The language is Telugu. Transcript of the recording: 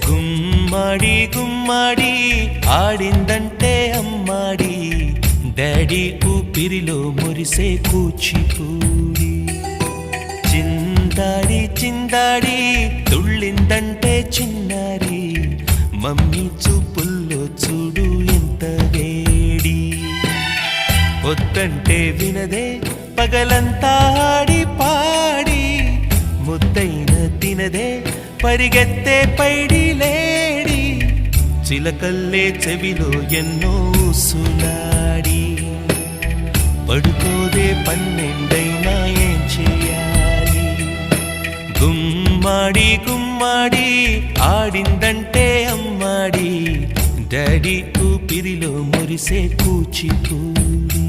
గుమ్మడి గుమ్మడి ఆడిందంటే అమ్మాడి డాడీ ఊపిరిలో మురిసే కూచిపూడి చిందాడి చిందాడి తుళ్ళిందంటే చిన్నారి మమ్మీ చూపుల్లో చూడు ఎంత వేడి వద్దంటే వినదే పగలంతా ఆడి పాడి ముద్దైన తినదే పరిగెత్తే పైడి లేడి చిలకల్లే చెవిలో ఎన్నో సులాడి పడుకోదే పన్నెండైనా ఏం చేయాలి గుమ్మాడి గుమ్మాడి ఆడిందంటే అమ్మాడి డాడీ ఊపిరిలో మురిసే కూచిపూడి